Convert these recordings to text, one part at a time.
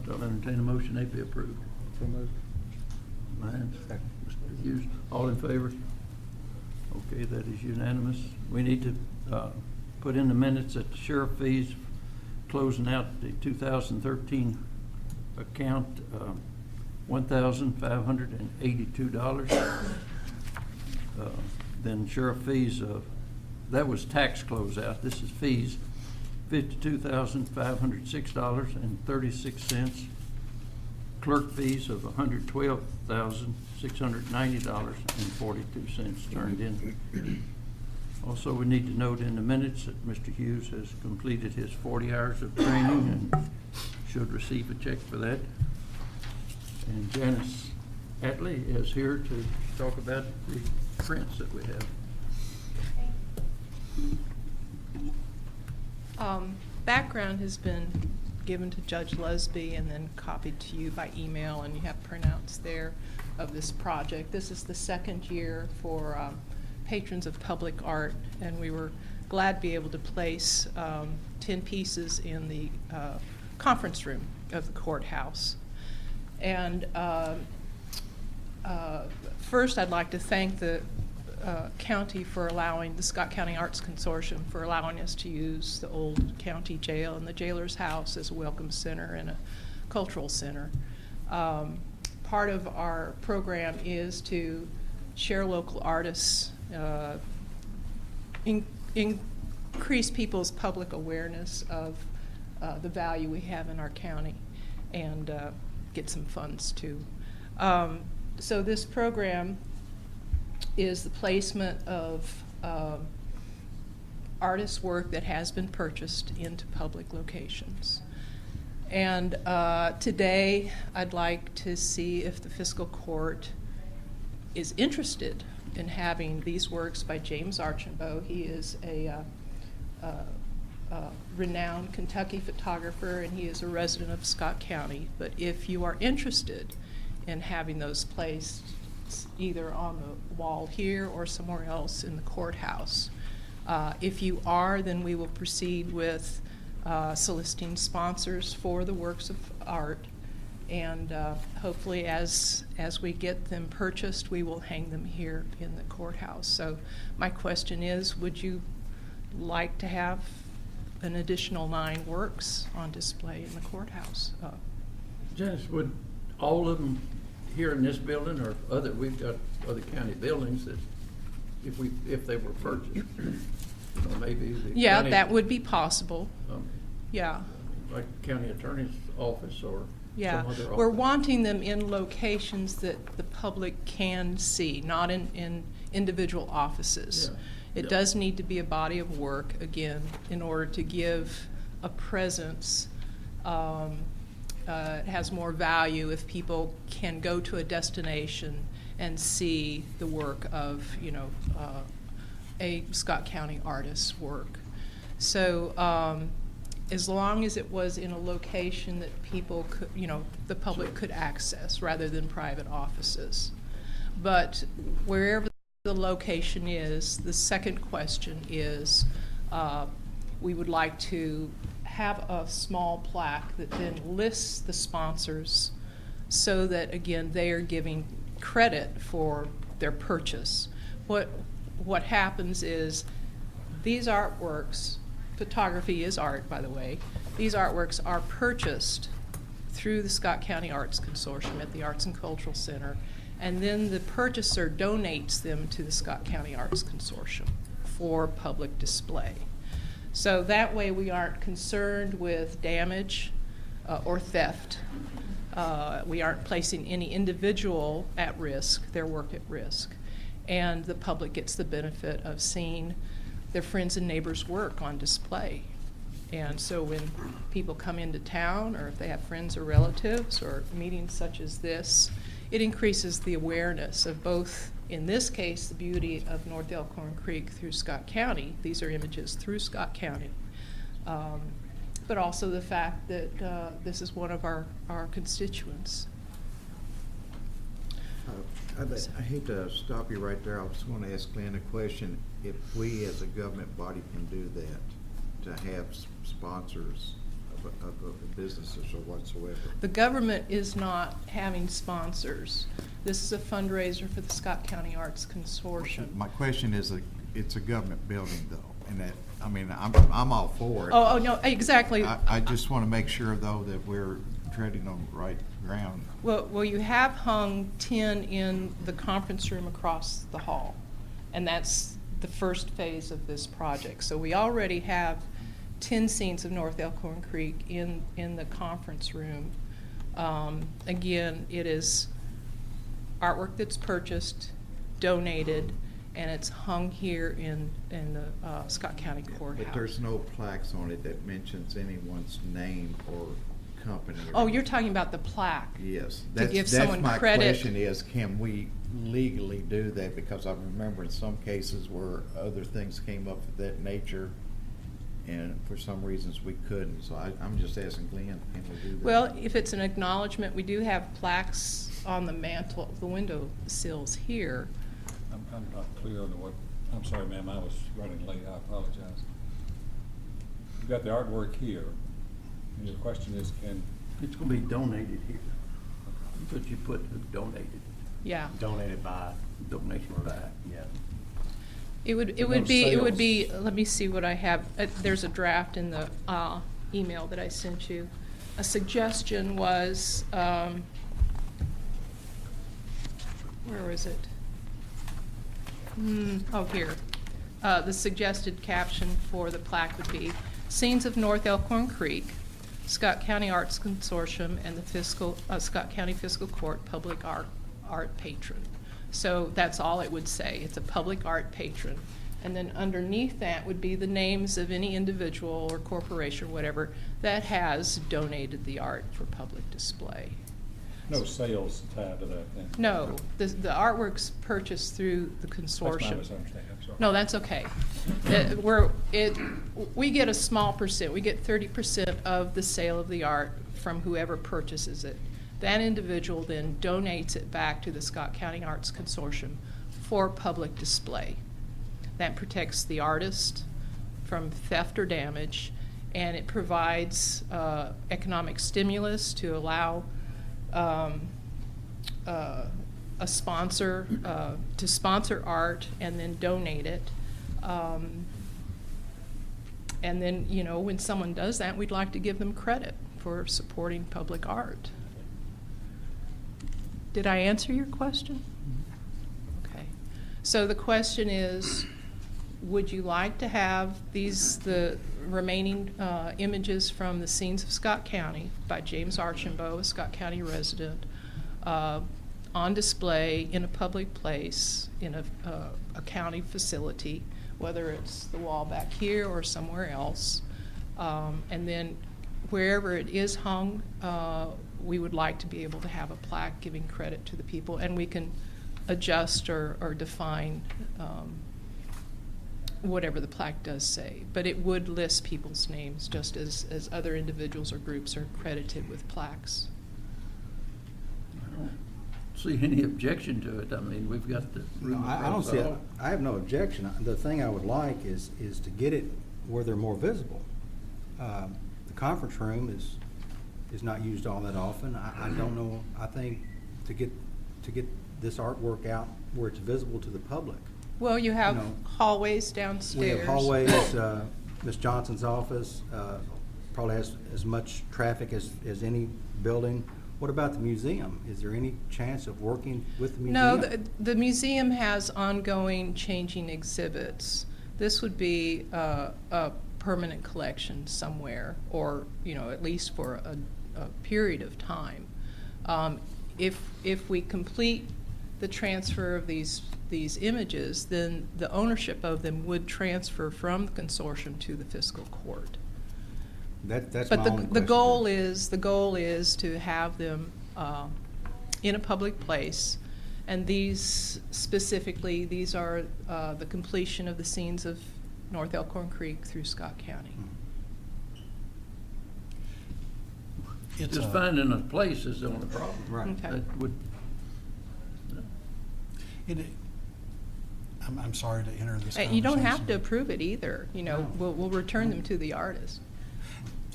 not, I'll entertain a motion, they be approved. So moved. Mine, Mr. Hughes, all in favor? Okay, that is unanimous. We need to put in the minutes that the sheriff fees, closing out the 2013 account, $1,582. Then sheriff fees, that was tax closeout, this is fees, $52,506.36. Clerk fees of $112,690.42 turned in. Also, we need to note in the minutes that Mr. Hughes has completed his 40 hours of training and should receive a check for that. And Janice Atley is here to talk about the prints that we have. Background has been given to Judge Lesby and then copied to you by email, and you have printouts there of this project. This is the second year for patrons of public art, and we were glad to be able to place 10 pieces in the conference room of the courthouse. And first, I'd like to thank the county for allowing, the Scott County Arts Consortium for allowing us to use the old county jail and the jailer's house as a welcome center and a cultural center. Part of our program is to share local artists, increase people's public awareness of the value we have in our county, and get some funds too. So this program is the placement of artist work that has been purchased into public locations. And today I'd like to see if the fiscal court is interested in having these works by James Archambault. He is a renowned Kentucky photographer, and he is a resident of Scott County. But if you are interested in having those placed either on the wall here or somewhere else in the courthouse, if you are, then we will proceed with soliciting sponsors for the works of art, and hopefully as we get them purchased, we will hang them here in the courthouse. So my question is, would you like to have an additional 9 works on display in the courthouse? Janice, would all of them here in this building, or other, we've got other county buildings that if they were purchased, or maybe the Yeah, county, that would be possible. Yeah. like county attorney's office or Yeah, some other we're office. wanting them in locations that the public can see, not in individual offices. Yeah, It yeah. does need to be a body of work, again, in order to give a presence. It has more value if people can go to a destination and see the work of, a Scott County artist's work. So as long as it was in a location that people could, the public could access rather than private offices. But wherever the location is, the second question is, we would like to have a small plaque that then lists the sponsors so that, again, they are giving credit for their purchase. What happens is these artworks, photography is art, by the way, these artworks are purchased through the Scott County Arts Consortium at the Arts and Cultural Center, and then the purchaser donates them to the Scott County Arts Consortium for public display. So that way we aren't concerned with damage or theft. We aren't placing any individual at risk, their work at risk. And the public gets the benefit of seeing their friends and neighbors' work on display. And so when people come into town, or if they have friends or relatives, or meetings such as this, it increases the awareness of both, in this case, the beauty of North Elkhorn Creek through Scott County. These are images through Scott County. But also the fact that this is one of our constituents. I hate to stop you right there. I just want to ask Glenn a question. If we as a government body can do that, to have sponsors of businesses or whatsoever. The government is not having sponsors. This is a fundraiser for the Scott County Arts Consortium. My question is, it's a government building though, and that, I mean, I'm all for it. Oh, no, exactly. I just want to make sure though that we're treading on the right ground. Well, you have hung 10 in the conference room across the hall, and that's the first phase of this project. So we already have 10 scenes of North Elkhorn Creek in the conference room. Again, it is artwork that's purchased, donated, and it's hung here in the Scott County Courthouse. But there's no plaques on it that mentions anyone's name or company. Oh, you're talking about the plaque? Yes. To give someone That's my credit. question is, can we legally do that? Because I remember in some cases where other things came up of that nature, and for some reasons we couldn't. So I'm just asking Glenn, can we do that? Well, if it's an acknowledgement, we do have plaques on the mantle, the window sills here. I'm not clear on what, I'm sorry, ma'am, I was running late, I apologize. You've got the artwork here, and your question is, can, It's gonna be donated here. But you put who donated, Yeah. Donated by, donation by. yeah. It would no be, sales. let me see what I have. There's a draft in the email that I sent you. A suggestion was, where was it? Oh, here. The suggested caption for the plaque would be, "Scenes of North Elkhorn Creek, Scott County Arts Consortium, and the Scott County Fiscal Court Public Art Patron." So that's all it would say. It's a public art patron. And then underneath that would be the names of any individual or corporation or whatever that has donated the art for public display. no sales tied to that then? No, the artwork's purchased through the That's my consortium. misunderstanding, I'm sorry. No, that's okay. We get a small percent, we get 30% of the sale of the art from whoever purchases it. That individual then donates it back to the Scott County Arts Consortium for public display. That protects the artist from theft or damage, and it provides economic stimulus to allow a sponsor to sponsor art and then donate it. And then, you know, when someone does that, we'd like to give them credit for supporting public art. Did I answer your question? Okay. So the question is, would you like to have the remaining images from the Scenes of Scott County by James Archambault, a Scott County resident, on display in a public place, in a county facility, whether it's the wall back here or somewhere else? And then wherever it is hung, we would like to be able to have a plaque giving credit to the people, and we can adjust or define whatever the plaque does say. But it would list people's names just as other individuals or groups are credited with plaques. I don't see any objection to it. I mean, we've got the. No, I don't see it. I have no objection. The thing I would like is to get it where they're more visible. The conference room is not used all that often. I don't know, I think to get this artwork out where it's visible to the public. Well, you have No. hallways downstairs. We have hallways, Ms. Johnson's office probably has as much traffic as any building. What about the museum? Is there any chance of working with the museum? No, the museum has ongoing changing exhibits. This would be a permanent collection somewhere, or, you know, at least for a period of time. If we complete the transfer of these images, then the ownership of them would transfer from the consortium to the fiscal court. That's my But only the question. goal is to have them in a public place, and these specifically, these are the completion of the scenes of North Elkhorn Creek through Scott County. Hmm. Just finding a place is the only problem. Right. Okay. That would, I'm sorry to enter this conversation. You don't have to approve it either, you know, No. we'll return them to the artist.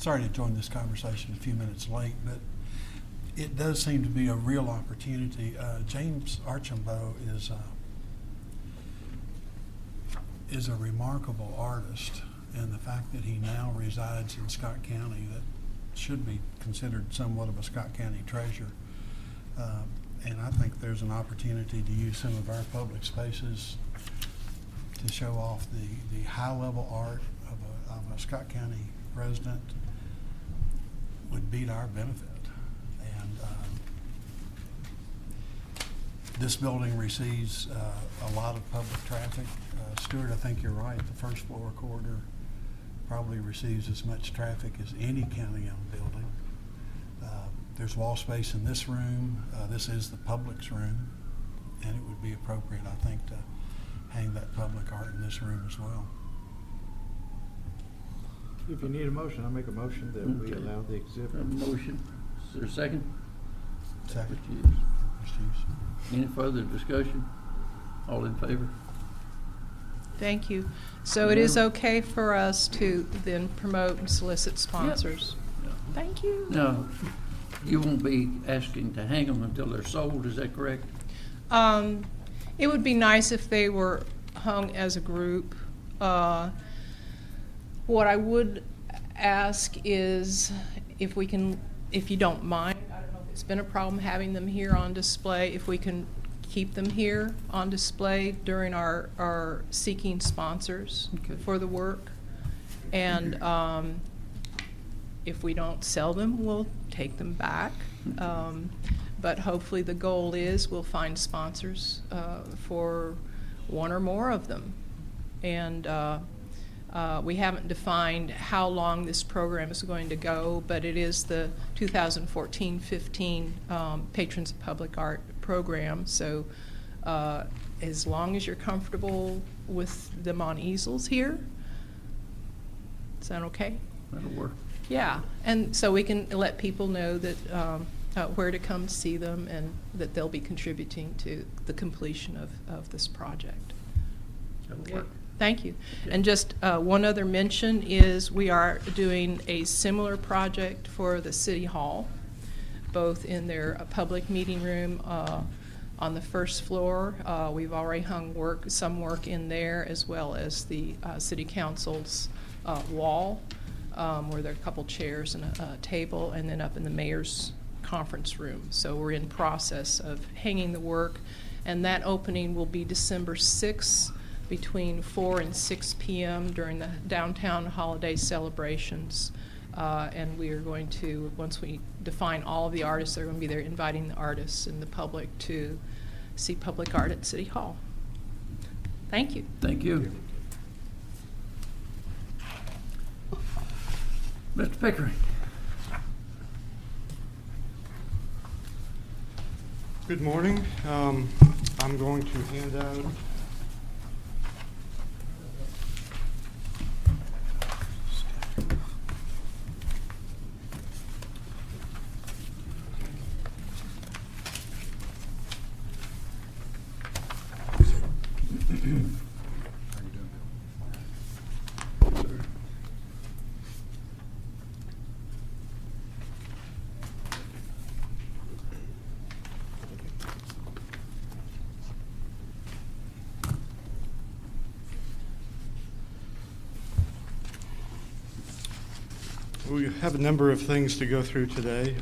sorry to join this conversation a few minutes late, but it does seem to be a real opportunity. James Archambault is a remarkable artist, and the fact that he now resides in Scott County, that should be considered somewhat of a Scott County treasure. And I think there's an opportunity to use some of our public spaces to show off the high-level art of a Scott County resident would be to our benefit. And this building receives a lot of public traffic. Stuart, I think you're right. The first floor corridor probably receives as much traffic as any county-owned building. There's wall space in this room. This is the public's room, and it would be appropriate, I think, to hang that public art in this room as well. If you need a motion, I'll make a motion that we Okay. allow the exhibit. Have a motion. Is there a second? Second. Mr. Hughes. Mr. Hughes. Any further discussion? All in favor? Thank you. So it is Yeah. okay for us to then promote and solicit sponsors? Thank you. Now, you won't be asking to hang them until they're sold, is that correct? It would be nice if they were hung as a group. What I would ask is if we can, if you don't mind, I don't know if it's been a problem having them here on display, if we can keep them here on display during our seeking sponsors Okay. for the work. And if we don't sell them, we'll take them back. But hopefully the goal is we'll find sponsors for one or more of them. And we haven't defined how long this program is going to go, but it is the 2014-15 Patrons of Public Art program. So as long as you're comfortable with them on easels here, is that okay? That'll work. Yeah, and so we can let people know that where to come see them and that they'll be contributing to the completion of this project. That'll Okay. work. Thank you. Okay. And just one other mention is we are doing a similar project for the City Hall, both in their public meeting room on the first floor. We've already hung some work in there, as well as the City Council's wall, where there are a couple chairs and a table, and then up in the mayor's conference room. So we're in process of hanging the work, and that opening will be December 6th between 4 and 6 p.m. during the downtown holiday celebrations. And we are going to, once we define all of the artists that are going to be there, inviting the artists and the public to see public art at City Hall. Thank you. Thank you. Mr. Pickering. Good morning. I'm going to hand out we have a number of things to go through today.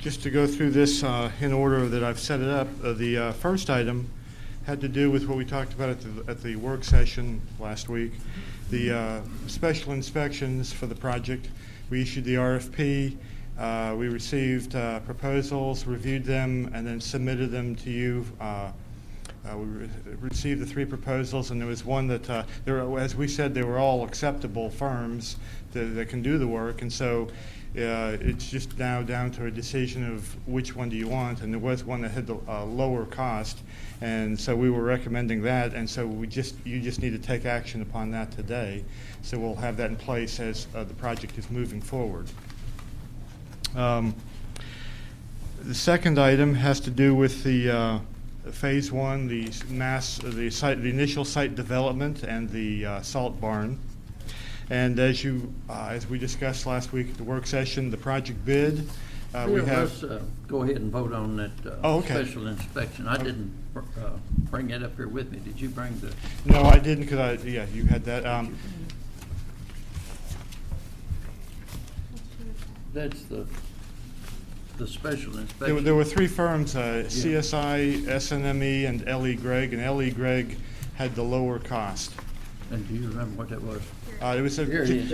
Just to go through this in order that I've set it up, the first item had to do with what we talked about at the work session last week, the special inspections for the project. We issued the RFP. We received proposals, reviewed them, and then submitted them to you. We received the 3 proposals, and there was one that, as we said, they were all acceptable firms that can do the work, and so it's just now down to a decision of which one do you want, and there was one that had the lower cost, and so we were recommending that, and so you just need to take action upon that today. So we'll have that in place as the project is moving forward. The second item has to do with the Phase 1, the initial site development and the salt barn. And as we discussed last week at the work session, the project bid, we have. Let's go ahead and vote on that Okay. special inspection. I didn't bring it up here with me. Did you bring the? No, I didn't, because you had that. That's the special inspection. There were three firms, CSI, SNME, and L.E. Gregg, and L.E. Gregg had the lower cost. And do you remember what that was? It was Here it is.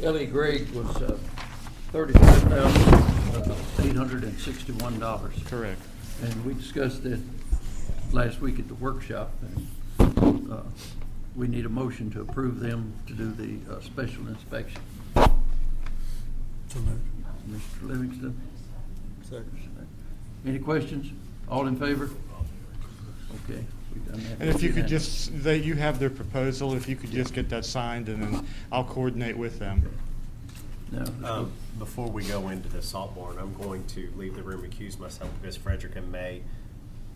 Ellie Gregg was $35,861. Correct. And we discussed it last week at the workshop, and we need a motion to approve them to do the special inspection. So moved. Mr. Livingston? Any questions? All in favor? Okay. we've done that. And if you could just, you have their proposal, if you could just get that signed, and then I'll coordinate with them. No, Before we go into the salt barn, I'm going to leave the room, recuse myself because Frederick and May,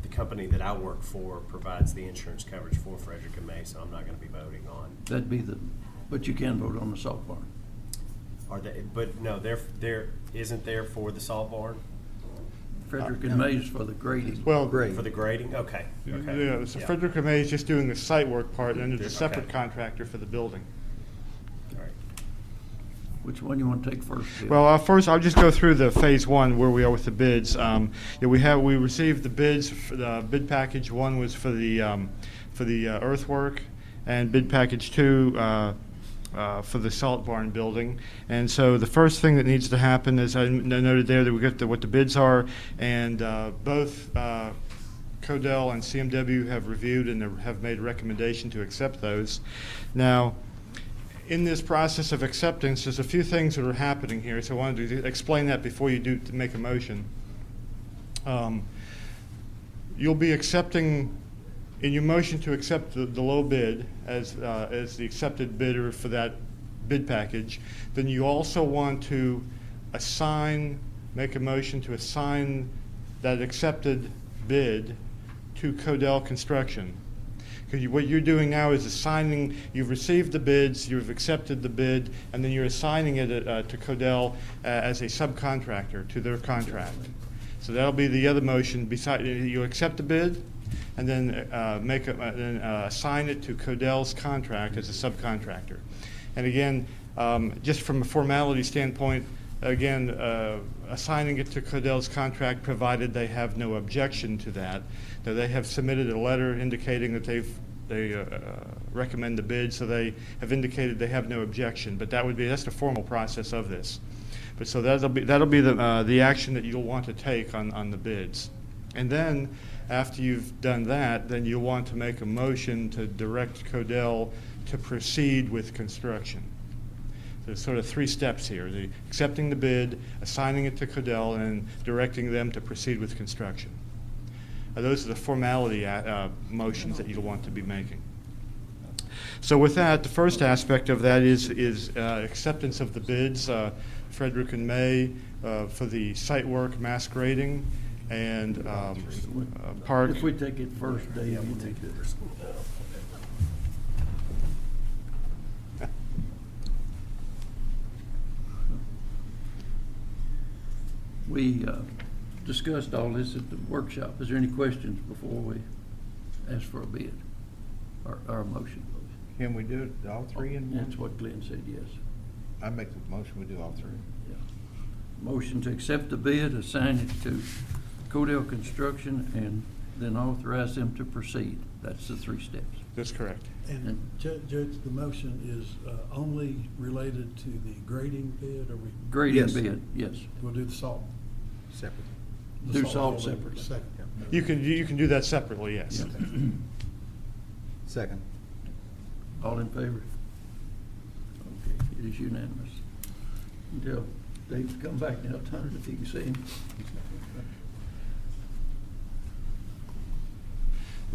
the company that I work for, provides the insurance coverage for Frederick and May, so I'm not going to be voting on. that'd be but you can vote on the salt barn. Are they? But no, there isn't there for the salt barn Frederick and Mays for the grading. Well, Great. for the grading. Okay. Okay. yeah, so Frederick and May is just doing the site work part, and there's a Okay. separate contractor for the building. All right. Which one you want to take first, Bill? Well, first, I'll just go through the phase 1, where we are with the bids. We received the bids. The bid package 1 was for the earthwork, and bid package 2 for the salt barn building. And so the first thing that needs to happen is, I noted there that we got what the bids are, and both Codell and CMW have reviewed and have made a recommendation to accept those. Now, in this process of acceptance, there's a few things that are happening here, so I wanted to explain that before you do to make a motion. You'll be accepting, in your motion to accept the low bid as the accepted bidder for that bid package, then you also want to make a motion to assign that accepted bid to Codell Construction. Because what you're doing now is assigning, you've received the bids, you've accepted the bid, and then you're assigning it to Codell as a subcontractor to their contract. So that'll be the other motion. Beside, you accept the bid, and then assign it to Codell's contract as a subcontractor. And again, just from a formality standpoint, again, assigning it to Codell's contract, provided they have no objection to that. Now, they have submitted a letter indicating that they recommend the bid, so they have indicated they have no objection. But that's the formal process of this. But so that'll be the action that you'll want to take on the bids. And then, after you've done that, then you'll want to make a motion to direct Codell to proceed with construction. There's sort of 3 steps here: accepting the bid, assigning it to Codell, and directing them to proceed with construction. Those are the formality motions that you'll want to be making. So with that, the first aspect of that is acceptance of the bids, Frederick and May for the site work, mass grading, and park. If we take it first, Dave, you take it. We discussed all this at the workshop. Is there any questions before we ask for a bid or a motion? Can we do it all 3 in one? That's what Glenn said, yes. I make the motion, we do all 3. Yeah. Motion to accept the bid, assign it to Codell Construction, and then authorize them to proceed. That's the 3 steps. That's correct. And Judge, the motion is only related to the grading bid, or we? Grading Yes. bid, yes. We'll do the salt. Separate. the Do salt will be separately. Second. You can do that separately, yes. Yeah. Second. All in favor? Okay, it is unanimous. Until Dave's come back now, turn it if you can see him.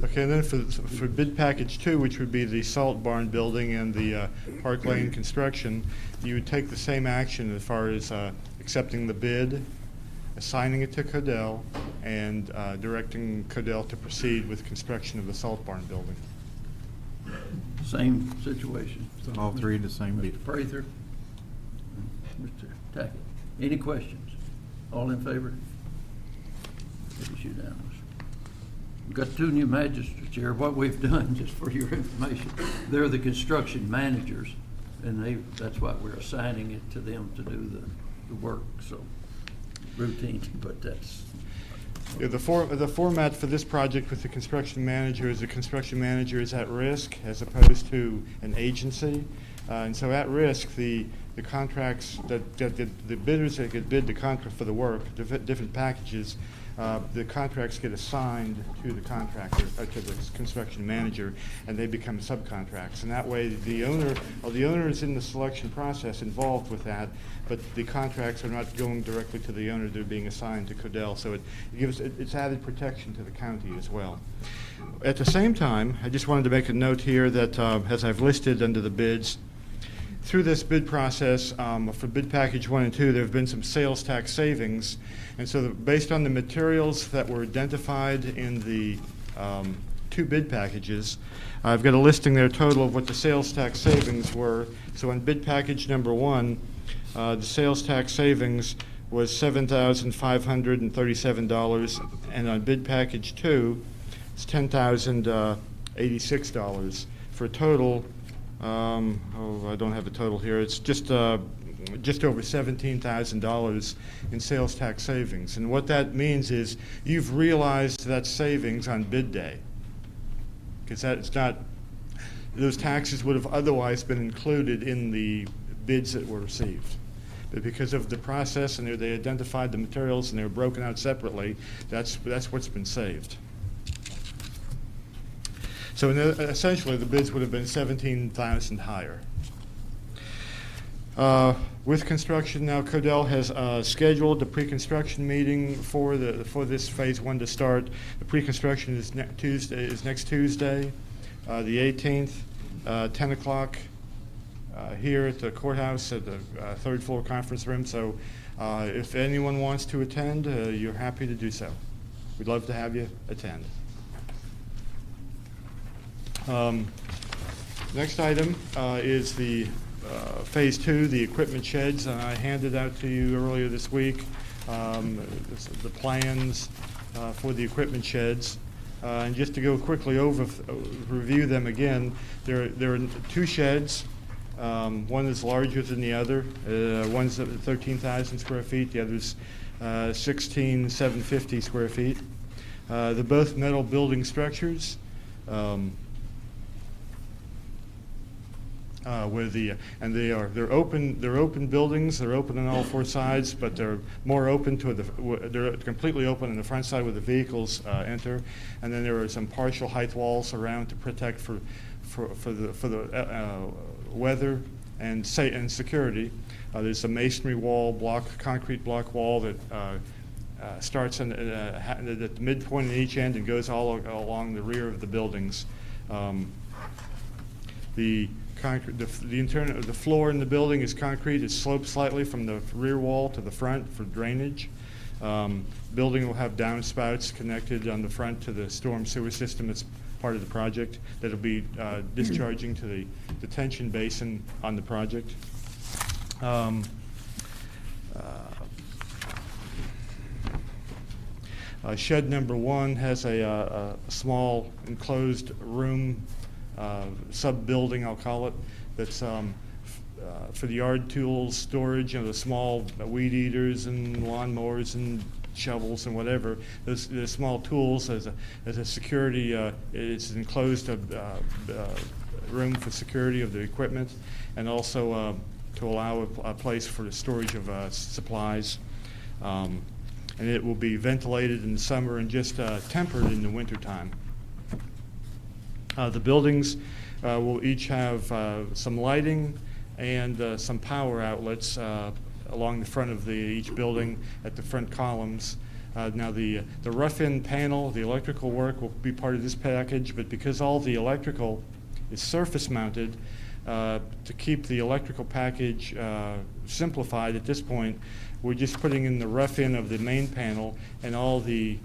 Okay, and then for bid package 2, which would be the salt barn building and the Park Lane construction, you would take the same action as far as accepting the bid, assigning it to Codell, and directing Codell to proceed with construction of the salt barn building. Same situation. All three the same bid. Mr. Prather, Mr. Tackett. Any questions? All in favor? It is unanimous. We've got 2 new magistrates here. What we've done, just for your information, they're the construction managers, and that's why we're assigning it to them to do the work, so routine, but that's. Yeah, the format for this project with the construction manager is the construction manager is at risk as opposed to an agency. And so at risk, the contracts that the bidders that get bid the contract for the work, different packages, the contracts get assigned to the contractor, to the construction manager, and they become subcontracts. And that way, the owner is in the selection process involved with that, but the contracts are not going directly to the owner; they're being assigned to Codell. So it's added protection to the county as well. At the same time, I just wanted to make a note here that as I've listed under the bids, through this bid process, for bid package 1 and 2, there have been some sales tax savings. And so based on the materials that were identified in the 2 bid packages, I've got a listing there total of what the sales tax savings were. So on bid package number 1, the sales tax savings was $7,537, and on bid package 2, it's $10,086 for a total. I don't have the total here. It's just over $17,000 in sales tax savings. And what that means is you've realized that savings on bid day, because those taxes would have otherwise been included in the bids that were received. But because of the process and they identified the materials and they were broken out separately, that's what's been saved. So essentially, the bids would have been $17,000 higher. With construction now, Codell has scheduled a pre-construction meeting for this phase 1 to start. The pre-construction is next Tuesday, the 18th, 10 o'clock here at the courthouse at the 3rd floor conference room. So if anyone wants to attend, you're happy to do so. We'd love to have you attend. Next item is the phase 2, the equipment sheds. I handed out to you earlier this week the plans for the equipment sheds. And just to go quickly review them again, there are 2 sheds. One is larger than the other. One's 13,000 square feet. The other's 16,750 square feet. They're both metal building structures. They're open buildings. They're open on all 4 sides, but they're more open they're completely open on the front side where the vehicles enter, and then there are some partial height walls around to protect for the weather and security. There's a masonry wall, concrete block wall that starts at the midpoint at each end and goes all along the rear of the buildings. The floor in the building is concrete. It slopes slightly from the rear wall to the front for drainage. Building will have downspouts connected on the front to the storm sewer system. It's part of the project that'll be discharging to the detention basin on the project. Shed number 1 has a small enclosed room, sub-building, I'll call it, that's for the yard tools storage, the small weed eaters and lawnmowers and shovels and whatever. Those small tools as a security. It's an enclosed room for security of the equipment, and also to allow a place for the storage of supplies. And it will be ventilated in the summer and just tempered in the wintertime. The buildings will each have some lighting and some power outlets along the front of each building at the front columns. Now the rough-in panel, the electrical work will be part of this package, but because all the electrical is surface mounted, to keep the electrical package simplified at this point, we're just putting in the rough-in of the main panel, and all the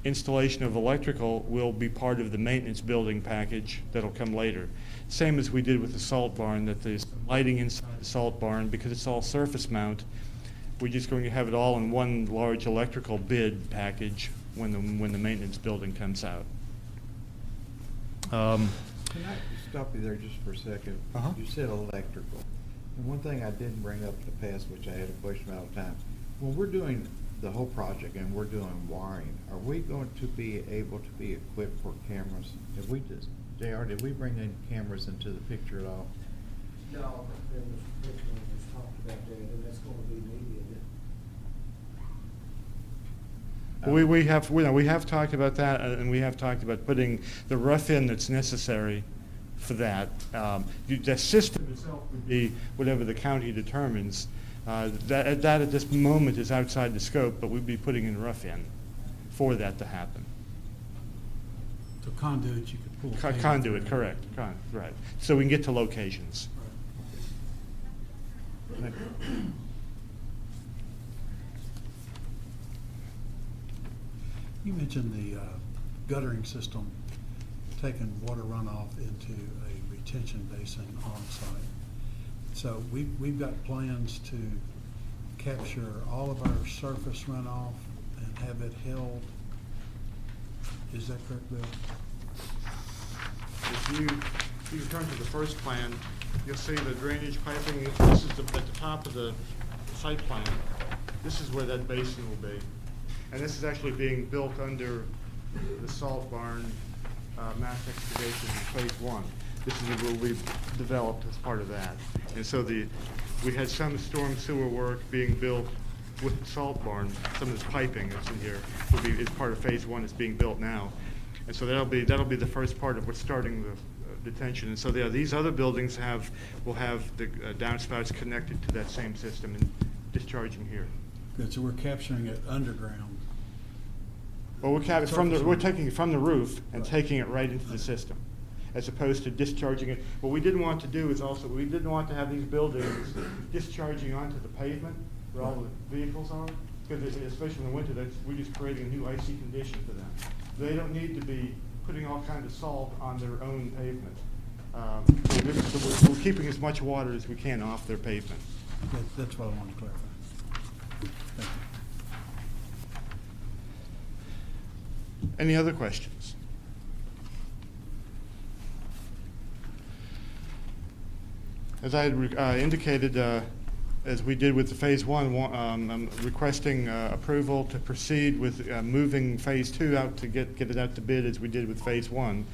installation of electrical will be part of the maintenance building package that'll come later. Same as we did with the salt barn, that there's lighting inside the salt barn, because it's all surface mount. We're just going to have it all in one large electrical bid package when the maintenance building comes out. Can I stop you there just for a second? Uh-huh. You said electrical. And one thing I didn't bring up in the past, which I had a question about all the time, when we're doing the whole project and we're doing wiring, are we going to be able to be equipped for cameras? Did we just, JR, did we bring in cameras into the picture at all? No, there was, was talked about that, and that's gonna be needed. We have talked about that, and we have talked about putting the rough-in that's necessary for that. The system itself would be whatever the county determines. That at this moment is outside the scope, but we'd be putting in rough-in for that to happen. So conduit, you could pull. cable Conduit, through. correct, right. So we can get to locations. Right. You mentioned the guttering system, taking water runoff into a retention basin on site. So we've got plans to capture all of our surface runoff and have it held. Is that correct, Bill? If you turn to the first plan, you'll see the drainage piping. This is at the top of the site plan. This is where that basin will be. And this is actually being built under the salt barn mass excavation in phase 1. This is what we've developed as part of that. And so we had some storm sewer work being built with the salt barn. Some of this piping that's in here will be, is part of phase 1 that's being built now. And so that'll be the first part of what's starting the detention. And so these other buildings will have the downspouts connected to that same system and discharging here. Good, so we're capturing it underground. Well, we're taking it from the roof and taking it right into the system, as opposed to discharging it. What we didn't want to do is also, we didn't want to have these buildings discharging onto the pavement where all the vehicles are, because especially in the winter, we're just creating a new icy condition for them. They don't need to be putting all kinds of salt on their own pavement. So we're keeping as much water as we can off their pavement. That's what I wanted to clarify. Thank you. Any other questions? As I had indicated, as we did with the phase 1, I'm requesting approval to proceed with moving phase 2 out to get it out to bid as we did with phase 1,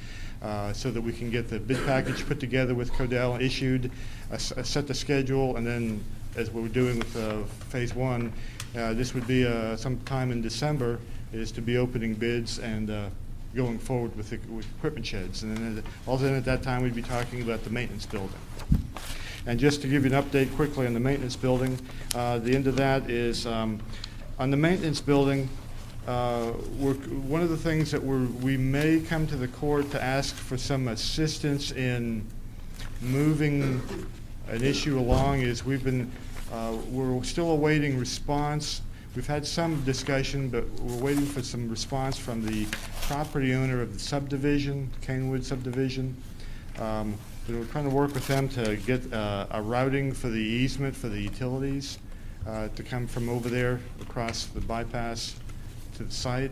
so that we can get the bid package put together with Codell, issued, set the schedule, and then as we were doing with phase 1, this would be sometime in December, is to be opening bids and going forward with equipment sheds. And then also at that time, we'd be talking about the maintenance building. And just to give you an update quickly on the maintenance building, the end of that is on the maintenance building, one of the things that we may come to the court to ask for some assistance in moving an issue along is we're still awaiting response. We've had some discussion, but we're waiting for some response from the property owner of the subdivision, Canewood subdivision. We're trying to work with them to get a routing for the easement for the utilities to come from over there across the bypass to the site.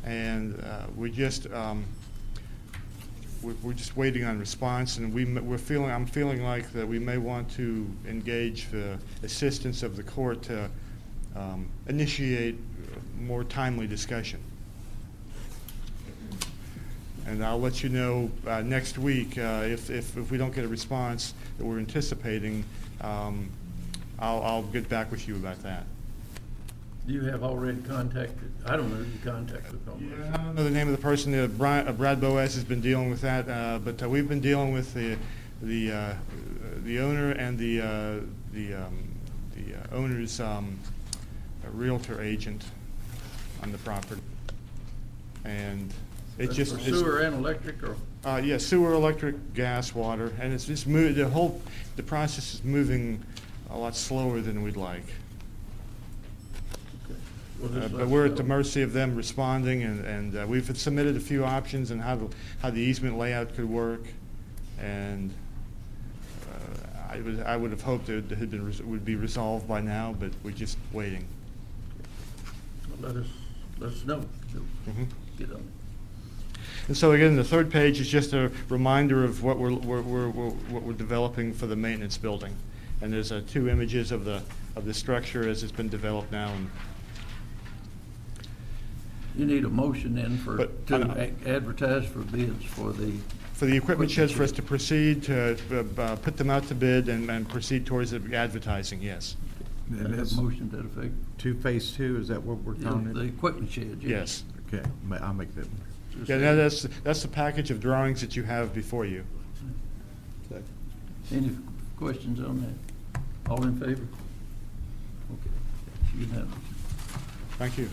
And we're just waiting on response, and I'm feeling like that we may want to engage the assistance of the court to initiate more timely discussion. And I'll let you know next week if we don't get a response that we're anticipating. I'll get back with you about that. Do you have already contacted, I don't know who you contacted on this. I don't know the name of the person. Brad Boas has been dealing with that, but we've been dealing with the owner and the owner's realtor agent on the property, and it's just For sewer and electric, or? yeah, sewer, electric, gas, water, and it's just the process is moving a lot slower than we'd like. Okay. But we're at the mercy of them responding, and we've submitted a few options on how the easement layout could work, and I would have hoped it had been would be resolved by now, but we're just waiting. Let us know. Mhm. Get on it. And so again, the third page is just a reminder of what we're developing for the maintenance building. And there's 2 images of the structure as it's been developed now. And You need a motion then But, to advertise for bids for the, for the equipment sheds, for us to proceed to put them out to bid and proceed towards the advertising, yes. I have a motion to that effect. Phase 2, is that what we're calling The it? equipment shed, Yes. Okay, I'll make that. Yeah, that's the package of drawings that you have before you. Any questions on that? All in favor? Okay, that's unanimous. Thank you.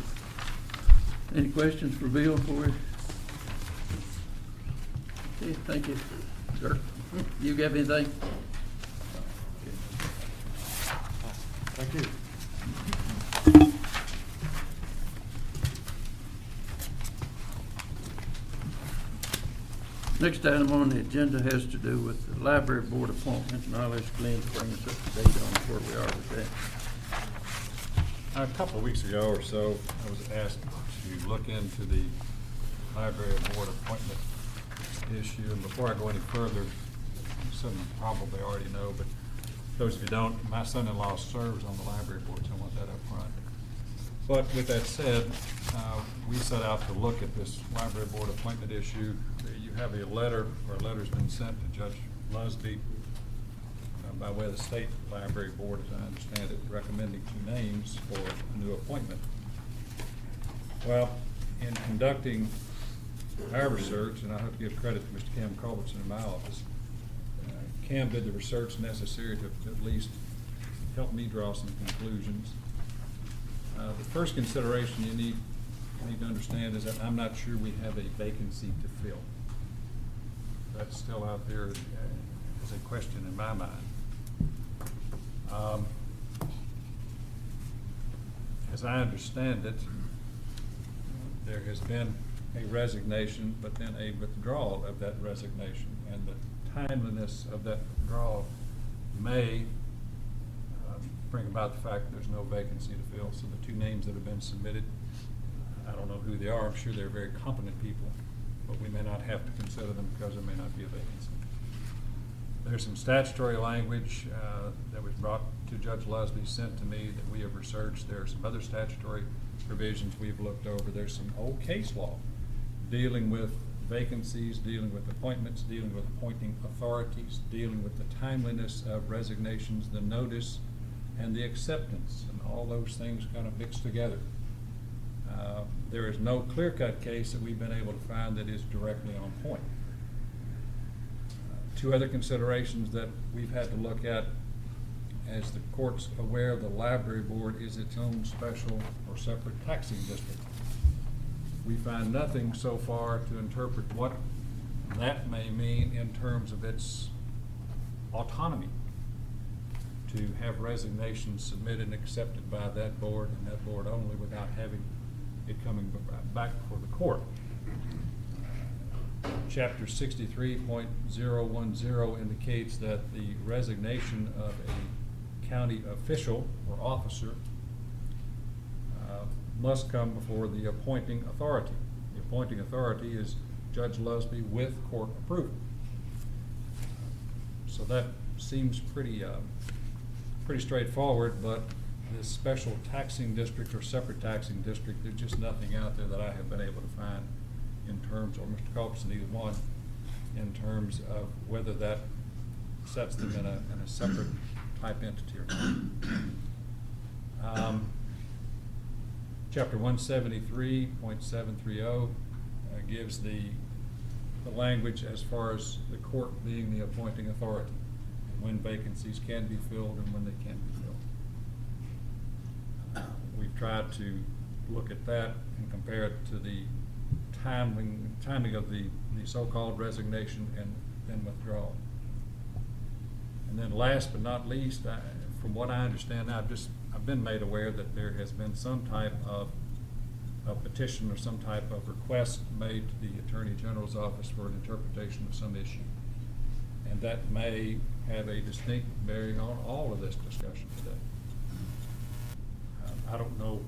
Any questions for Bill for you? Okay, thank you. Sir, you got anything? Thank you. Next item on the agenda has to do with the library board appointment, and I'll ask Glenn to bring us up to date on where we are with that. A couple of weeks ago or so, I was asked to look into the library board appointment issue. And before I go any further, some probably already know, but those of you who don't, my son-in-law serves on the library board, so I want that up front. But with that said, we set out to look at this library board appointment issue. You have a letter, or a letter's been sent to Judge Lusby by way of the State Library Board, as I understand it, recommending 2 names for a new appointment. Well, in conducting our research, and I have to give credit to Mr. Cam Culbertson in my office, Cam did the research necessary to at least help me draw some conclusions. The first consideration you need to understand is that I'm not sure we have a vacancy to fill. That's still out there as a question in my mind. As I understand it, there has been a resignation, but then a withdrawal of that resignation, and the timeliness of that withdrawal may bring about the fact that there's no vacancy to fill. So the 2 names that have been submitted, I don't know who they are. I'm sure they're very competent people, but we may not have to consider them because there may not be a vacancy. There's some statutory language that was brought to Judge Lusby, sent to me, that we have researched. There are some other statutory provisions we've looked over. There's some old case law dealing with vacancies, dealing with appointments, dealing with appointing authorities, dealing with the timeliness of resignations, the notice, and the acceptance, and all those things kind of mixed together. There is no clear-cut case that we've been able to find that is directly on point. 2 other considerations that we've had to look at, as the court's aware, the library board is its own special or separate taxing district. We find nothing so far to interpret what that may mean in terms of its autonomy to have resignations submitted and accepted by that board and that board only, without having it coming back before the court. Chapter 63.010 indicates that the resignation of a county official or officer must come before the appointing authority. The appointing authority is Judge Lusby with court approval. So that seems pretty straightforward, but this special taxing district or separate taxing district, there's just nothing out there that I have been able to find in terms, or Mr. Culbertson, either one, in terms of whether that sets them in a separate type entity or not. Chapter 173.730 gives the language as far as the court being the appointing authority, and when vacancies can be filled and when they can't be filled. We've tried to look at that and compare it to the timing of the so-called resignation and then withdrawal. And then last but not least, from what I understand now, I've been made aware that there has been some type of a petition or some type of request made to the Attorney General's office for an interpretation of some issue. And that may have a distinct bearing on all of this discussion today. I don't know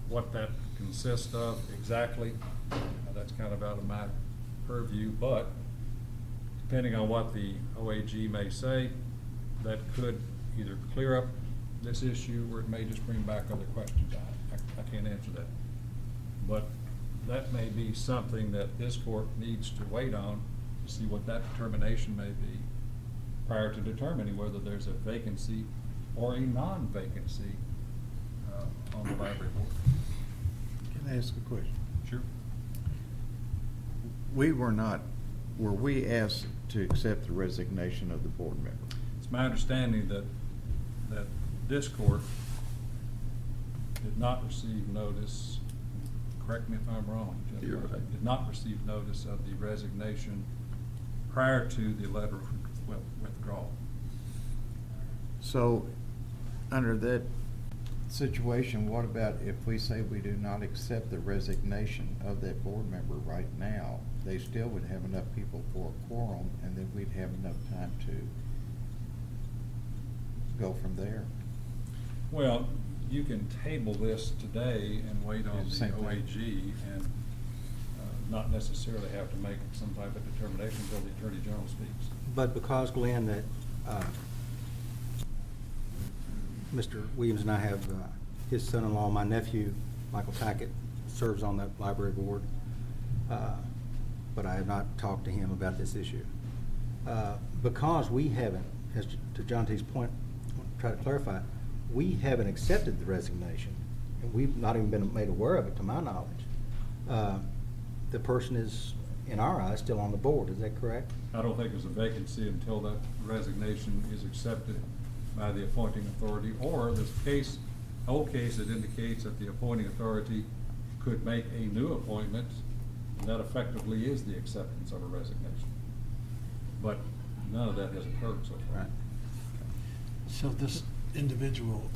what that consists of exactly. That's kind of out of my purview, but depending on what the OAG may say, that could either clear up this issue or it may just bring back other questions. I can't answer that. But that may be something that this court needs to wait on to see what that determination may be prior to determining whether there's a vacancy or a non-vacancy on the library board. Can I ask a question? Sure. Were we asked to accept the resignation of the board member? It's my understanding that this court did not receive notice, correct me if I'm wrong, Judge, You're right. did not receive notice of the resignation prior to the letter of withdrawal. So, under that situation, what about if we say we do not accept the resignation of that board member right now? They still would have enough people for a quorum, and then we'd have enough time to go from there. Well, you can table this today and wait on Yeah, the same thing. OAG and not necessarily have to make some type of determination until the Attorney General speaks. But because, Glenn, that Mr. Williams and I have his son-in-law, my nephew, Michael Tackett, serves on that library board, but I have not talked to him about this issue. Because we haven't, as to John T's point, try to clarify, we haven't accepted the resignation, and we've not even been made aware of it, to my knowledge. The person is, in our eyes, still on the board, is that correct? I don't think there's a vacancy until that resignation is accepted by the appointing authority, or this case, old case that indicates that the appointing authority could make a new appointment, and that effectively is the acceptance of a resignation. But none of that has occurred so far. Right. So this individual,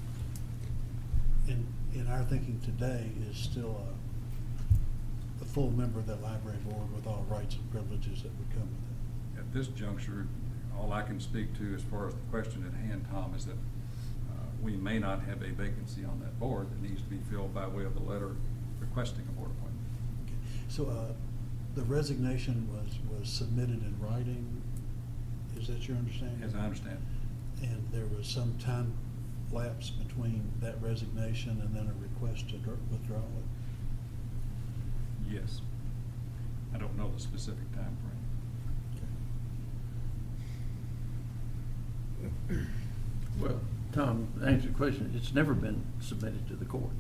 in our thinking today, is still a full member of that library board with all rights and privileges that would come with At this juncture, all I can speak to as far as the question at hand, Tom, is that we may not have a vacancy on that board that needs to be filled by way of the letter requesting a board appointment. it. Okay. So the resignation was submitted in writing, is that your understanding? As I understand. And there was some time lapse between that resignation and then a request to withdraw it? Yes. I don't know the specific time frame. Well, Tom, to answer your question, it's never been submitted to the court.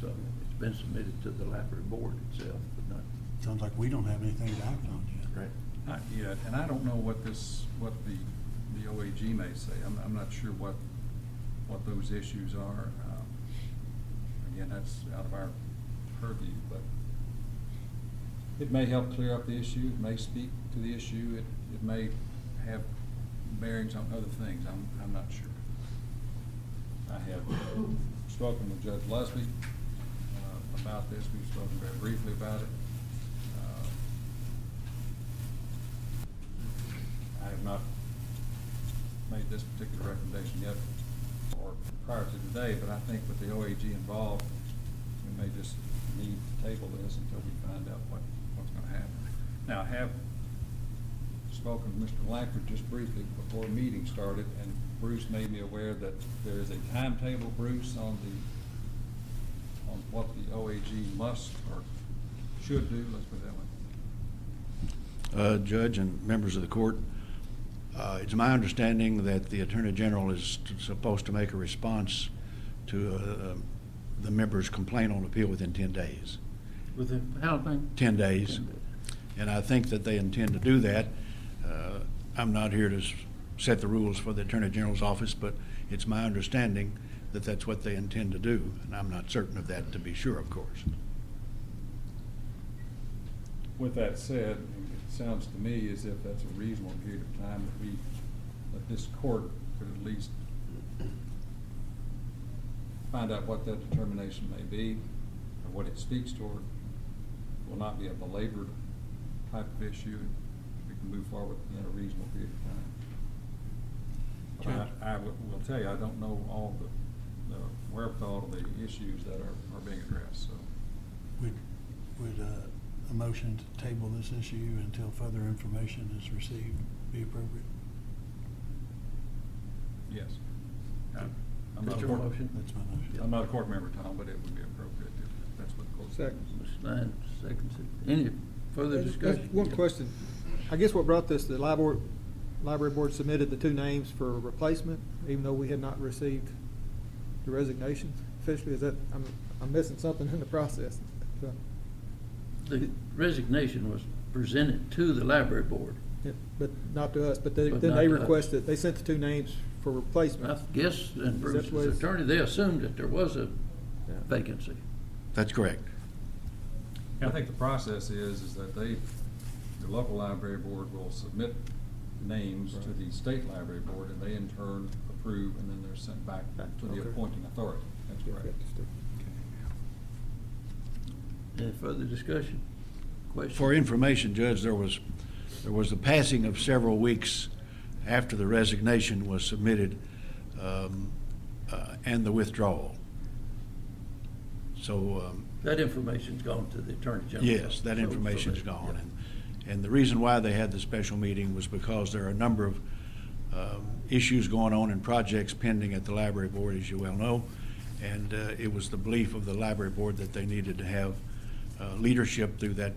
So it's been submitted to the library board itself, but not. Sounds like we don't have anything to act on yet. Right. Not yet, and I don't know what the OAG may say. I'm not sure what those issues are. Again, that's out of our purview, but it may help clear up the issue, it may speak to the issue, it may have bearings on other things, I'm not sure. I have spoken with Judge Leslie about this, we've spoken very briefly about it. I have not made this particular recommendation yet or prior to today, but I think with the OAG involved, we may just need to table this until we find out what's going to happen. Now, I have spoken with Mr. Langford just briefly before the meeting started, and Bruce made me aware that there is a timetable, Bruce, on what the OAG must or should do, let's put it that way. Judge and members of the court, it's my understanding that the Attorney General is supposed to make a response to the member's complaint on appeal within 10 days. Within how long? 10 days. And I think that they intend to do that. I'm not here to set the rules for the Attorney General's office, but it's my understanding that that's what they intend to do, and I'm not certain of that, to be sure, of course. With that said, it sounds to me as if that's a reasonable period of time that this court could at least find out what that determination may be, or what it speaks toward. Will not be a belabored type of issue. We can move forward in a reasonable period of time. But I will tell you, I don't know all the wherewithal of the issues that are being addressed, so. Would a motion to table this issue until further information is received be appropriate? Yes. I'm not That's a your court- motion? That's my motion. I'm not a court member, Tom, but it would be appropriate if that's what the court says. Second. Ms. Lyon seconds it. Any further discussion? One question. I guess what brought this, the library board submitted the 2 names for replacement, even though we had not received the resignations officially. Is that, I'm missing something in the process. The resignation was presented to the library board. Yeah, but not to us, but But then not they to us. requested, they sent the 2 names for I replacement. guess, and Is that Bruce's what it's- attorney, they assumed that there was a Yeah. vacancy. That's correct. I think the process is that the local library board will submit names to the state library board, and they in turn approve, and then they're sent back to the Okay. appointing authority. That's correct. Any further discussion? Question? For information, Judge, there was the passing of several weeks after the resignation was submitted, and the withdrawal. So, That information's gone to the Attorney General. yes, that information's gone. And the reason why they had the special meeting was because there are a number of issues going on and projects pending at the library board, as you well know. And it was the belief of the library board that they needed to have leadership through that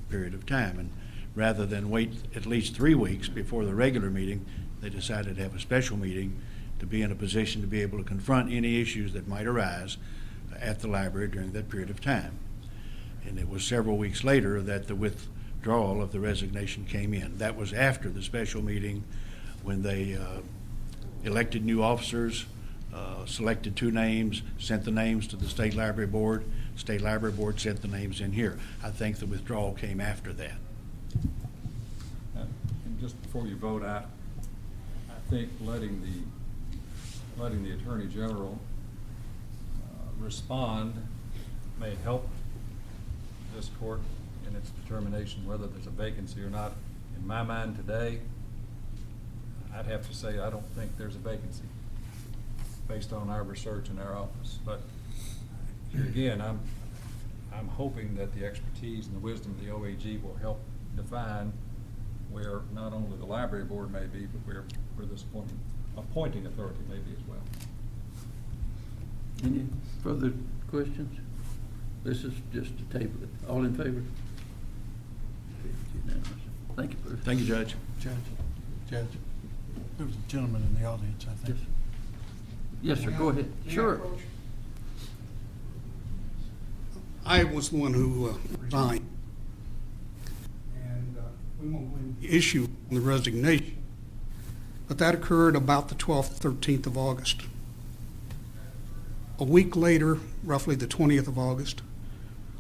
period of time. And rather than wait at least 3 weeks before the regular meeting, they decided to have a special meeting to be in a position to be able to confront any issues that might arise at the library during that period of time. And it was several weeks later that the withdrawal of the resignation came in. That was after the special meeting when they elected new officers, selected 2 names, sent the names to the State Library Board. State Library Board sent the names in here. I think the withdrawal came after that. And just before you vote, I think letting the Attorney General respond may help this court in its determination whether there's a vacancy or not. In my mind today, I'd have to say I don't think there's a vacancy based on our research in our office. But here again, I'm hoping that the expertise and the wisdom of the OAG will help define where not only the library board may be, but where this appointing authority may be as well. Any further questions? This is just to table it. All in favor? Unanimous. Thank you, Bruce. Thank you, Judge. Judge, there was a gentleman in the audience, I think. Yes, sir, go ahead. Sure. I was the one who resigned. And we won't win the issue on the resignation. But that occurred about the 12th, 13th of August. A week later, roughly the 20th of August,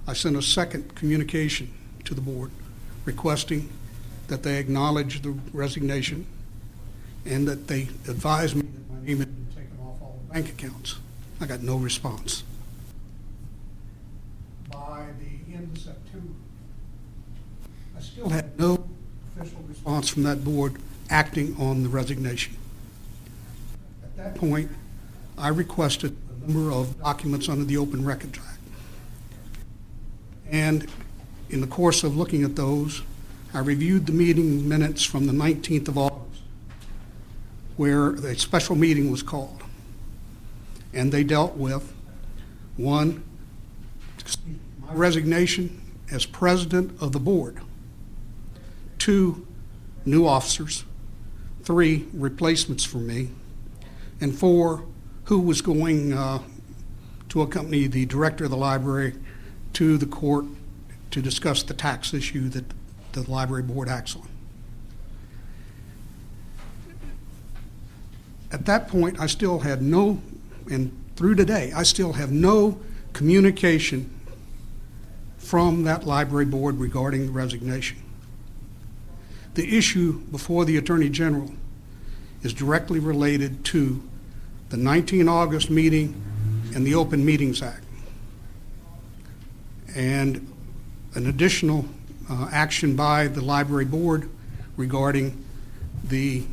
I sent a second communication to the board requesting that they acknowledge the resignation and that they advise me that my name had been taken off all the bank accounts. I got no response. By the end of September, I still had no official response from that board acting on the resignation. At that point, I requested a number of documents under the Open Records Act. And in the course of looking at those, I reviewed the meeting minutes from the 19th of August, where a special meeting was called. And they dealt with, 1, my resignation as president of the board, 2, new officers, 3, replacements for me, and 4, who was going to accompany the director of the library to the court to discuss the tax issue that the library board acts on. At that point, I still had no, and through today, I still have no communication from that library board regarding the resignation. The issue before the Attorney General is directly related to the 19 August meeting and the Open Meetings Act. And an additional action by the library board regarding the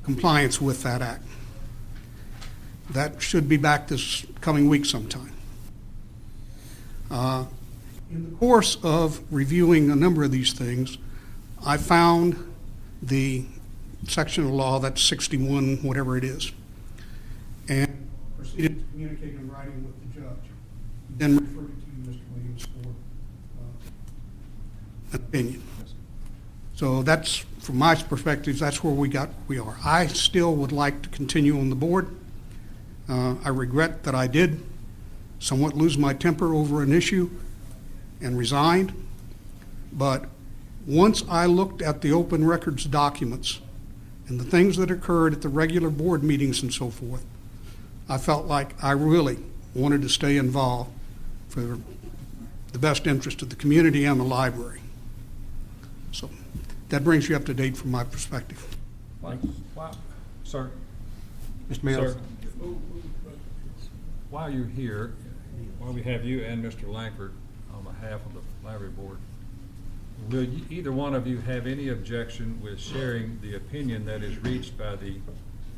compliance with that act. That should be back this coming week sometime. In the course of reviewing a number of these things, I found the section of law, that's 61, whatever it is, and proceeded to communicate in writing with the judge. Then referred it to you, Mr. Williams, for an opinion. So that's, from my perspective, that's where we are. I still would like to continue on the board. I regret that I did somewhat lose my temper over an issue and resigned. But once I looked at the open records documents and the things that occurred at the regular board meetings and so forth, I felt like I really wanted to stay involved for the best interest of the community and the library. So that brings you up to date from my perspective. Wow. Sir? Mr. Mills? Sir, while you're here, while we have you and Mr. Langford on behalf of the library board, will either one of you have any objection with sharing the opinion that is reached by the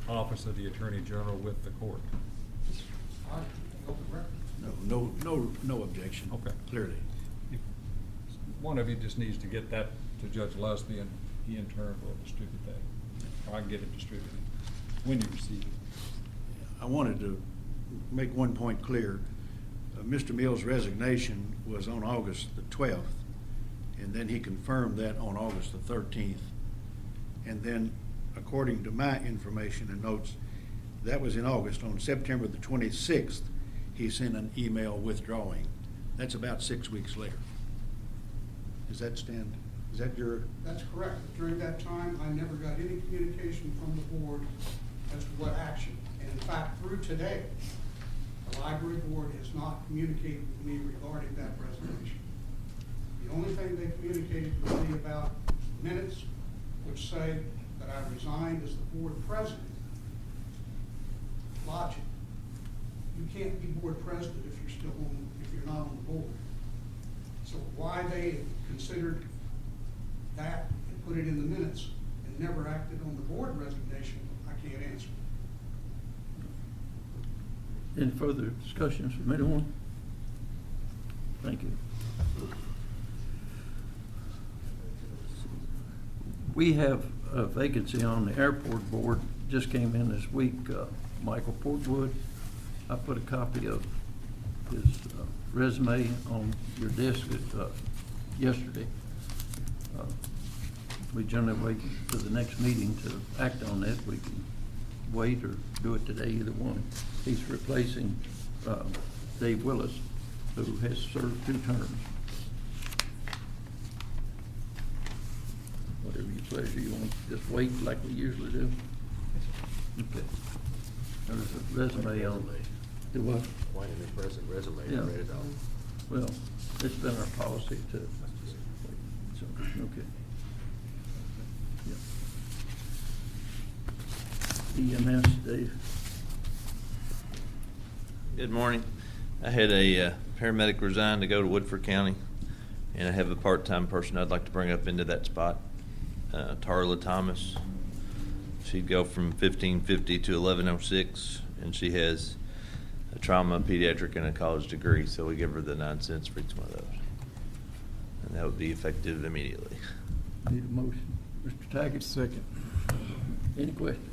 Office of the Attorney General with the court? No objection. Okay. Clearly. One of you just needs to get that to Judge Lusby, and he in turn will distribute that. Or I can get it distributed when you receive it. I wanted to make one point clear. Mr. Mills' resignation was on August the 12th, and then he confirmed that on August the 13th. And then, according to my information and notes, that was in August. On September the 26th, he sent an email withdrawing. That's about 6 weeks later. Does that stand? Is that your? That's correct. During that time, I never got any communication from the board as to what action. And in fact, through today, the library board has not communicated with me regarding that resignation. The only thing they communicated with me about minutes which say that I resigned as the board president. Logic. You can't be board president if you're not on the board. So why they considered that and put it in the minutes and never acted on the board resignation, I can't answer. Any further discussions from anyone? Thank you. We have a vacancy on the airport board, just came in this week, Michael Portwood. I put a copy of his resume on your desk yesterday. We generally wait for the next meeting to act on that. We can wait or do it today, either one. He's replacing Dave Willis, who has served 2 terms. Whatever your pleasure, you want to just wait like we usually do? Okay. There's a resume on. Do what? Why didn't they present resume? Yeah. I read it all. Well, it's been our policy to, so, okay. Yeah. EMS, Dave. Good morning. I had a paramedic resign to go to Woodford County, and I have a part-time person I'd like to bring up into that spot, Tarla Thomas. She'd go from 1550 to 1106, and she has a trauma, pediatric, and a college degree, so we give her the 9 cents for each one of those. And that would be effective immediately. Need a motion. Mr. Taggart? Second. Any questions?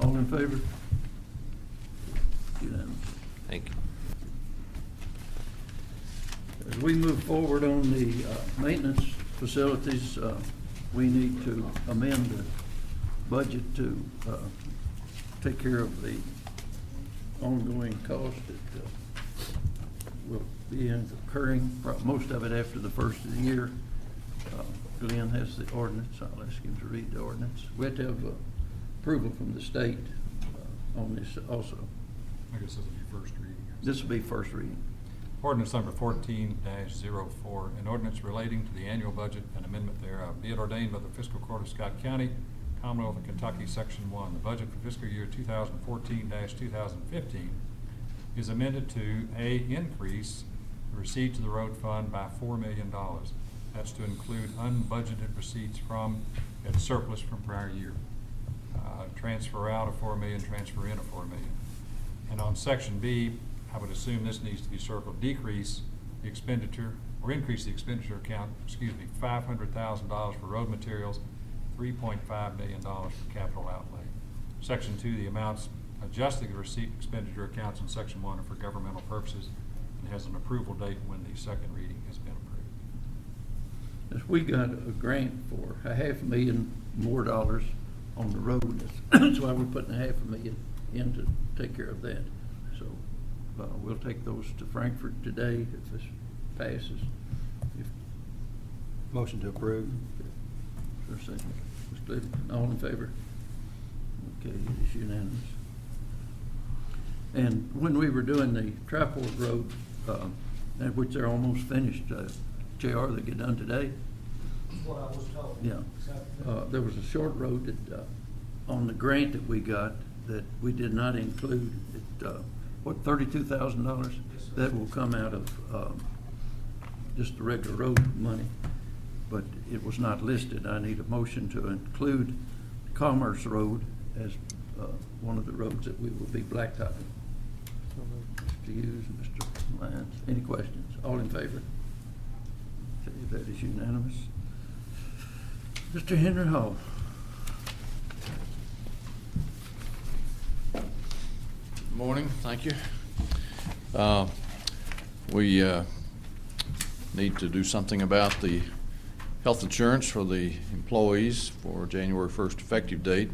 All in favor? Unanimous. Thank you. As we move forward on the maintenance facilities, we need to amend the budget to take care of the ongoing cost that will be incurring, most of it after the first of the year. Glenn has the ordinance. I'll ask him to read the ordinance. We have to have approval from the state on this also. I guess this will be first reading. This will be first reading. Ordinance number 14-04, an ordinance relating to the annual budget and amendment thereof. Be it ordained by the fiscal court of Scott County Commonwealth of Kentucky, Section 1. The budget for fiscal year 2014-2015 is amended to A, increase the receipts of the road fund by $4 million. That's to include unbudgeted receipts from and surplus from prior year. Transfer out of $4 million, transfer in of $4 million. And on Section B, I would assume this needs to be circled, decrease the expenditure, or increase the expenditure account, $500,000 for road materials, $3.5 million for capital outlay. Section 2, the amounts adjusting the receipt expenditure accounts in Section 1 are for governmental purposes and has an approval date when the second reading has been approved. As we got a grant for $500,000 more dollars on the road, that's why we're putting $500,000 in to take care of that. So we'll take those to Frankfurt today if this passes. If Motion to approve. For a second. Mr. Clifton, all in favor? Okay, it is unanimous. And when we were doing the Triport Road, which they're almost finished, JR, they get done today? That's what I was told. Yeah. There was a short road that, on the grant that we got that we did not include. What, $32,000? Yes, sir. That will come out of just the regular road money, but it was not listed. I need a motion to include Commerce Road as one of the roads that we will be blacktopping. Mr. Hughes and Mr. Lyons, any questions? All in favor? Okay, that is unanimous. Mr. Henry Hall. Morning, thank you. We need to do something about the health insurance for the employees for January 1st effective date.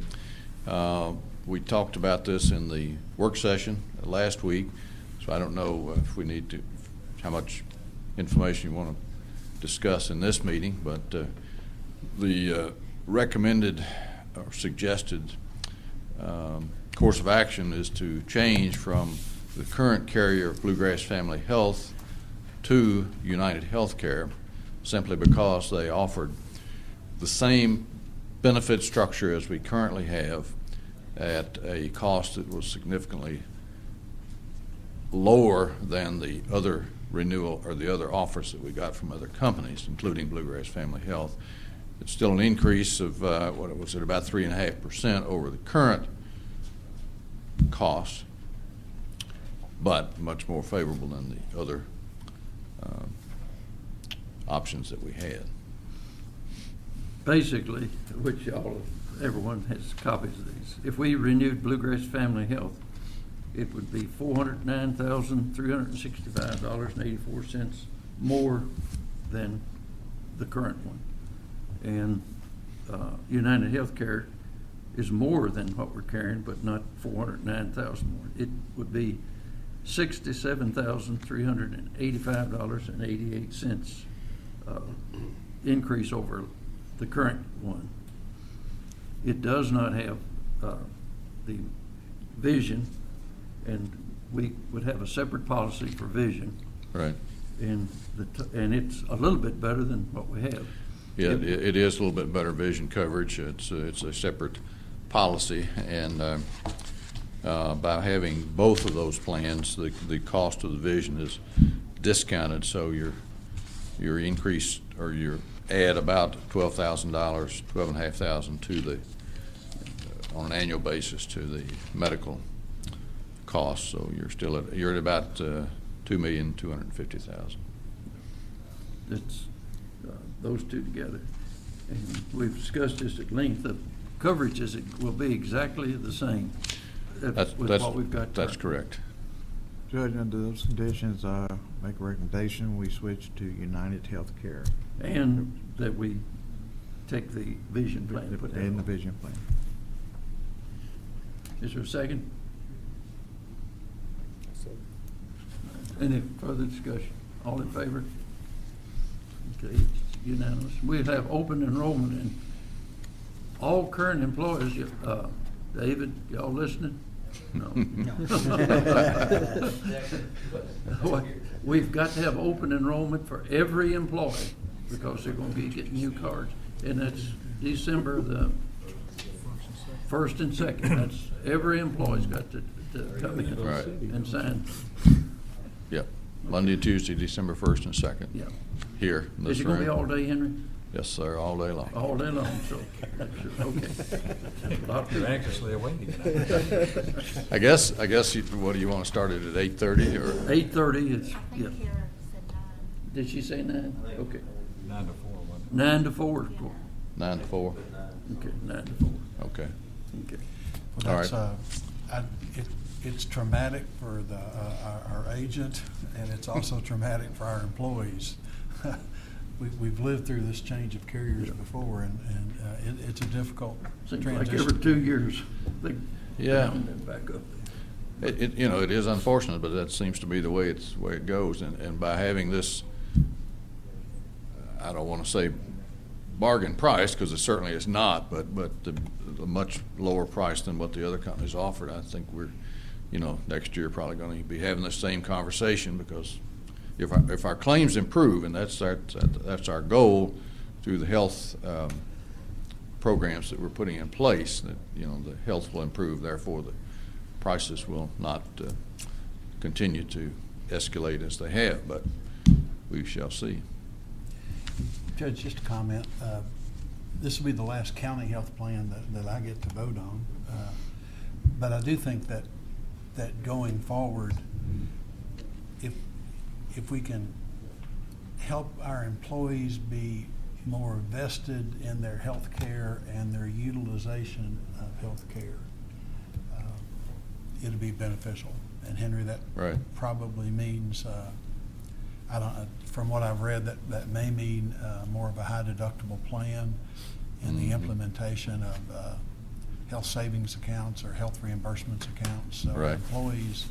We talked about this in the work session last week, so I don't know if we need to, how much information you want to discuss in this meeting, but the recommended or suggested course of action is to change from the current carrier of Bluegrass Family Health to United Healthcare, simply because they offered the same benefit structure as we currently have at a cost that was significantly lower than the other renewal or the other offers that we got from other companies, including Bluegrass Family Health. It's still an increase of, what was it, about 3.5% over the current cost, but much more favorable than the other options that we had. Basically, which everyone has copies of these. If we renewed Bluegrass Family Health, it would be $409,365.84 more than the current one. And United Healthcare is more than what we're carrying, but not $409,000 more. It would be $67,385.88 increase over the current one. It does not have the vision, and we would have a separate policy for vision. Right. And it's a little bit better than what we have. Yeah, it is a little bit better vision coverage. It's a separate policy, and by having both of those plans, the cost of the vision is discounted, so your increase or your add about $12,000, $12,500 to the on an annual basis to the medical costs. So you're at about $2,250,000. That's those two together, and we've discussed this at length. The coverages will be exactly the same with what we've got. That's correct. Judge, under those conditions, make a recommendation, we switch to United Healthcare. And that we take the vision plan and put that And the on. vision plan. Is there a second? Any further discussion? All in favor? Okay, it's unanimous. We'll have open enrollment and all current employees. David, y'all listening? No. What? We've got to have open enrollment for every employee because they're going to be getting new cards. And that's December the first and second, that's, every employee's got to come in Right. and sign. Yep. Monday and Tuesday, December 1st and 2nd. Yeah. Here in this Is it gonna be room. all day, Henry? Yes, sir, all day long. All day long, so, okay. A lot of You're people. anxiously awaiting. I guess, what do you want to start it at 8:30 or? 8:30, it's, I yeah. think Kara said 9. Did she say 9? Okay. 9 to 4, wasn't it? 9 to 4 is cool. 9 to 4? Okay, 9 to 4. Okay. Okay. Well, All that's, right. it's traumatic for our agent, and it's also traumatic for our employees. We've lived through this change of carriers before, and it's a difficult Seems transition. like every 2 years, they Yeah. down and then back up. It is unfortunate, but that seems to be the way it goes. And by having this, I don't want to say bargain price, because it certainly is not, but the much lower price than what the other companies offered, I think we're, next year probably going to be having the same conversation, because if our claims improve, and that's our goal through the health programs that we're putting in place, that the health will improve, therefore the prices will not continue to escalate as they have, but we shall see. Judge, just a comment. This will be the last county health plan that I get to vote on. But I do think that going forward, if we can help our employees be more vested in their health care and their utilization of health care, it'll be beneficial. And Henry, that Right. probably means, I don't, from what I've read, that may mean more of a high deductible plan in the implementation of health savings accounts or health reimbursements accounts. So Right. employees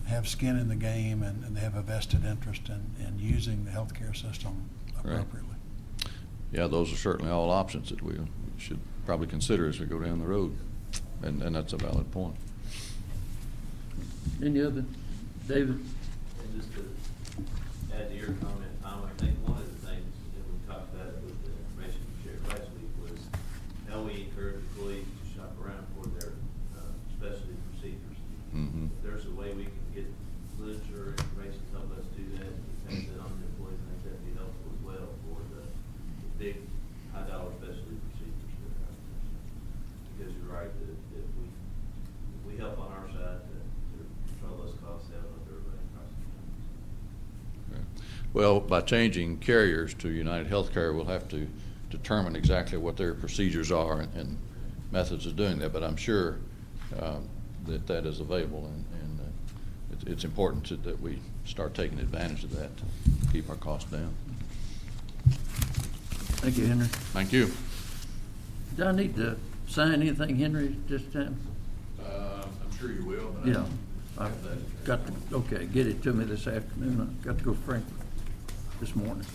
have skin in the game, and they have a vested interest in using the healthcare system Right. appropriately. Yeah, those are certainly all options that we should probably consider as we go down the road, and that's a valid point. Any other, David? And just to add to your comment, Tom, I think one of the things that we talked about with the information you shared last week was how we encourage employees to shop around for their specialty procedures. Mhm. If there's a way we can get literature or information to help us do that, we pass that on to employees, I think that'd be helpful as well for the big high dollar specialty procedures that are out there. Because you're right, that if we help on our side to control those costs, that will help everybody across the county. Well, by changing carriers to United Healthcare, we'll have to determine exactly what their procedures are and methods of doing that, but I'm sure that is available, and it's important that we start taking advantage of that to keep our costs down. Thank you, Henry. Thank you. Do I need to sign anything, Henry, this time? I'm sure you will, but Yeah. I've got to, okay, get it to me this afternoon. I've got to go to Frankfurt this morning.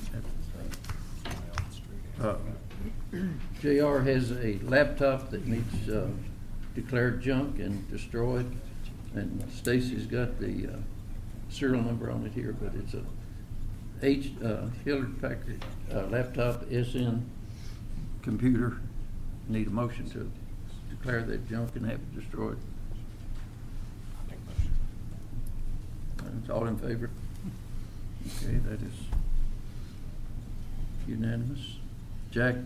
JR has a laptop that needs declared junk and destroyed, and Stacy's got the serial number on it here, but it's a Hewlett Packard laptop SN computer. Need a motion to declare that junk and have it destroyed. It's all in favor? Okay, that is unanimous. Jack?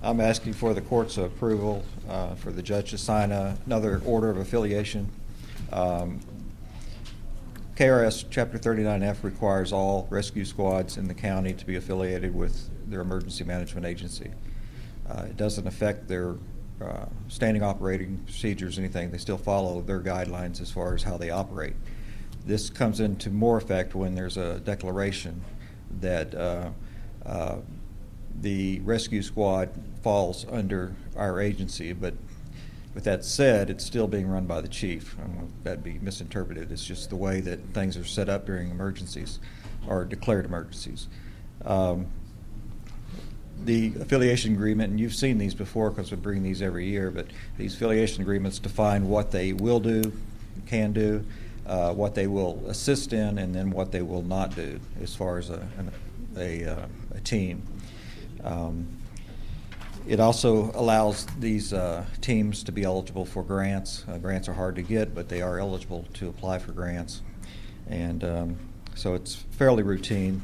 I'm asking for the court's approval for the judge to sign another order of affiliation. KRS Chapter 39F requires all rescue squads in the county to be affiliated with their emergency management agency. It doesn't affect their standing operating procedures, anything. They still follow their guidelines as far as how they operate. This comes into more effect when there's a declaration that the rescue squad falls under our agency, but with that said, it's still being run by the chief. I don't know if that'd be misinterpreted. It's just the way that things are set up during emergencies or declared emergencies. The affiliation agreement, and you've seen these before because we bring these every year, but these affiliation agreements define what they will do, can do, what they will assist in, and then what they will not do as far as a team. It also allows these teams to be eligible for grants. Grants are hard to get, but they are eligible to apply for grants. And so it's fairly routine.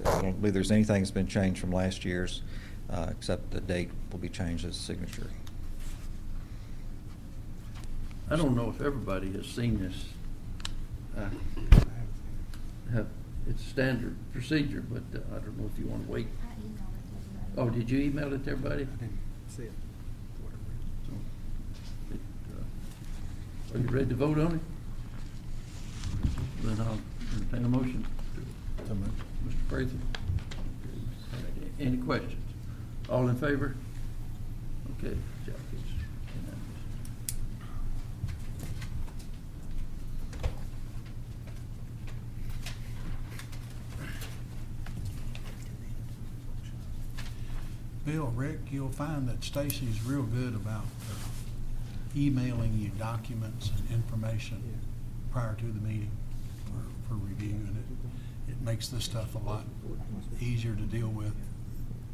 I don't believe there's anything that's been changed from last year's, except the date will be changed as signature. I don't know if everybody has seen this. It's standard procedure, but I don't know if you want to wait. Oh, did you email it to everybody? I didn't see it. Are you ready to vote on it? Then I'll entertain a motion. Mr. Prather? Any questions? All in favor? Okay, Jack, it's unanimous. Bill, Rick, you'll find that Stacy's real good about emailing you documents and information prior to the meeting for review, and it makes this stuff a lot easier to deal with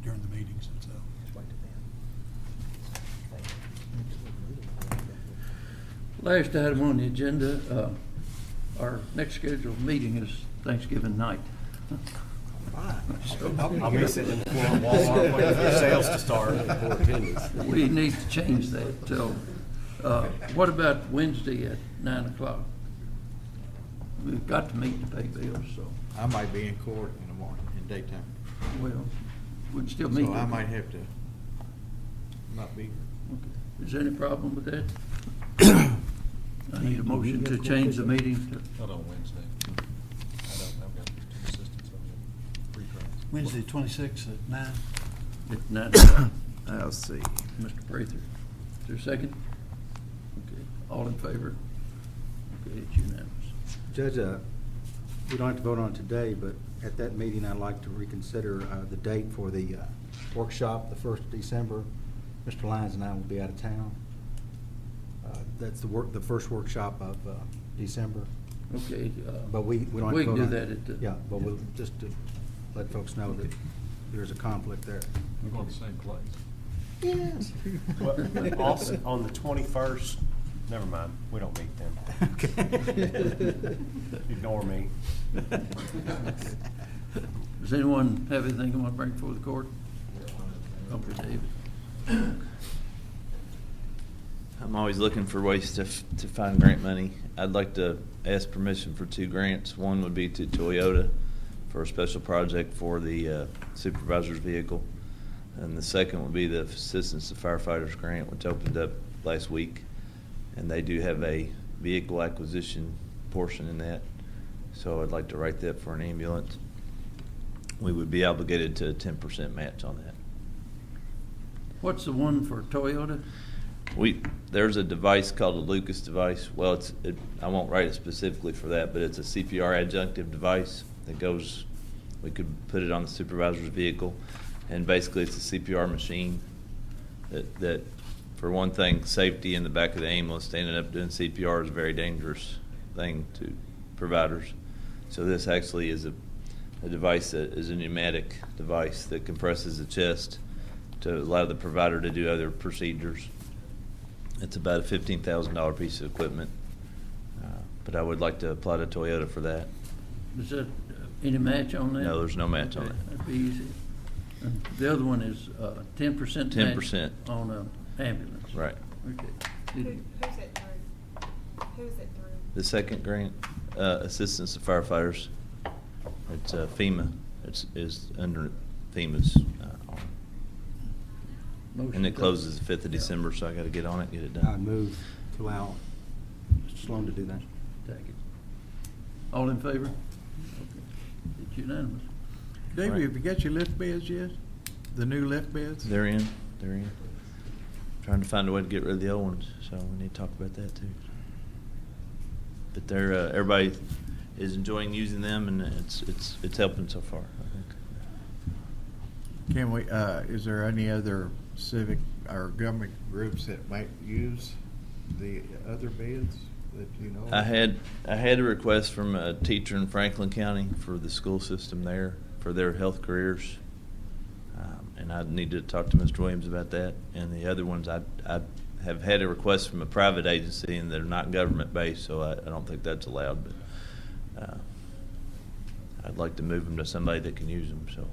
during the meetings themselves. Last item on the agenda, our next scheduled meeting is Thanksgiving night. I'll be sitting in the floor of Walmart waiting for sales to start and for attendance. We need to change that. So, what about Wednesday at 9 o'clock? We've got to meet to pay bills, so, I might be in court in the morning, in daytime. well, we can still meet. So I might have to not be here. Okay. Is there any problem with that? I need a motion to change the meeting to, Not on Wednesday. I've got two assistants, I've got 3 grants. Wednesday, 26th at 9. at 9 o'clock. I'll see. Mr. Prather, is there a second? Okay, all in favor? Okay, it's unanimous. Judge, we don't have to vote on it today, but at that meeting, I'd like to reconsider the date for the workshop, the 1st of December. Mr. Lyons and I will be out of town. That's the first workshop of December. Okay. But we don't have to We can vote do on that it. at the. Yeah, but we'll just to let folks know that there's a conflict there. We're going to the same place. Yes. Well, also, on the 21st, never mind, we don't meet then. Ignore me. Does anyone have anything they want to bring before the court? Okay, David. I'm always looking for ways to find grant money. I'd like to ask permission for 2 grants. One would be to Toyota for a special project for the supervisor's vehicle. And the second would be the Assistance to Firefighters grant, which opened up last week. And they do have a vehicle acquisition portion in that. So I'd like to write that for an ambulance. We would be obligated to a 10% match on that. What's the one for Toyota? There's a device called a Lucas device. Well, I won't write it specifically for that, but it's a CPR adjunctive device that goes, we could put it on the supervisor's vehicle, and basically it's a CPR machine that for one thing, safety in the back of the ambulance, standing up doing CPR is a very dangerous thing to providers. So this actually is a device that is a pneumatic device that compresses the chest to allow the provider to do other procedures. It's about a $15,000 piece of equipment, but I would like to apply to Toyota for that. Is that any match on that? No, there's no match on Okay, it. That'd be easy. And the other one is 10% match 10%. on an ambulance. Right. Okay. Who's it through? Who's it through? The second grant, Assistance to Firefighters, it's FEMA. Is under FEMA's arm. Motion And it to- closes the 5th of December, so I got to get on it, get it done. I'd move to allow Mr. Sloan to do that. Take it. All in favor? Okay. It's unanimous. David, have you got your lift beds yet? The new lift beds? They're in. Trying to find a way to get rid of the old ones, so we need to talk about that too. But everybody is enjoying using them, and it's helping so far, I think. Can we, is there any other civic or government groups that might use the other beds? that you know? I had a request from a teacher in Franklin County for the school system there, for their health careers. And I need to talk to Mr. Williams about that. And the other ones, I have had a request from a private agency, and they're not government-based, so I don't think that's allowed. But I'd like to move them to somebody that can use them, so.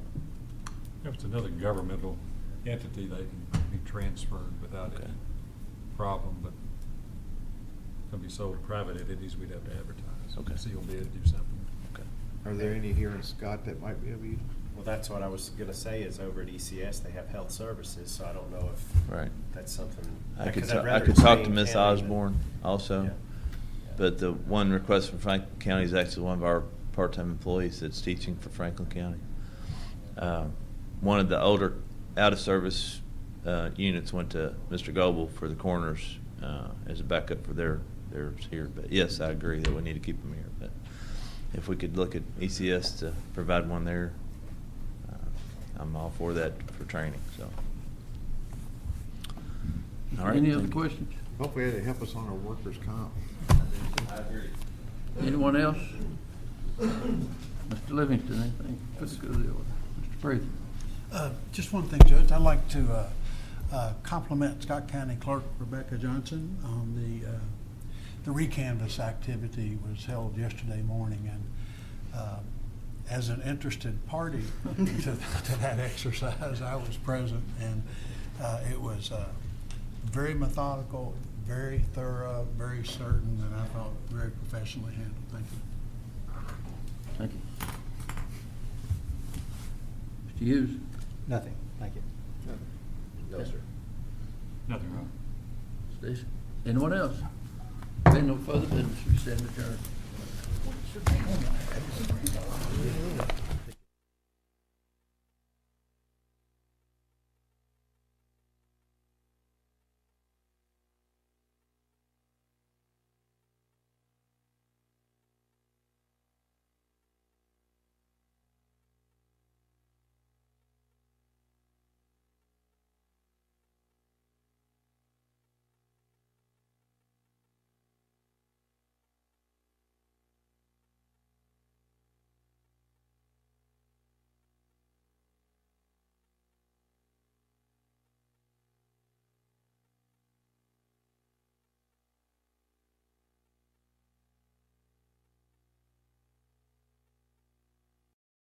If it's another governmental entity, they can be transferred without Okay. any problem, but if it's gonna be sold to private entities, we'd have to advertise. Okay. Seal bid, do something. Okay. Are there any here in Scott that might be of use? Well, that's what I was gonna say, is over at ECS, they have health services, so I don't know if Right. that's something. I because could, I'd I rather could stay talk to in Ms. county than- Osborne also. Yeah. But the one request from Franklin County is actually one of our part-time employees that's teaching for Franklin County. One of the older out-of-service units went to Mr. Goble for the coroners as a backup for theirs here. But yes, I agree that we need to keep them here. But if we could look at ECS to provide one there, I'm all for that for training, so. All right, Any other thank you. questions? Hopefully it'll help us on our workers' comp. I agree. Anyone else? Mr. Livingston, anything? Let's go to the order. Mr. Fraser. Just one thing, Judge. I'd like to compliment Scott County Clerk Rebecca Johnson on the recanvass activity was held yesterday morning, and as an interested party to that exercise, I was present, and it was very methodical, very thorough, very certain, and I thought very professionally handled. Thank you. Thank you. Mr. Hughes? Nothing, thank you. No, sir. Nothing wrong. Stacy? Anyone else? Being no further business, we stand adjourned.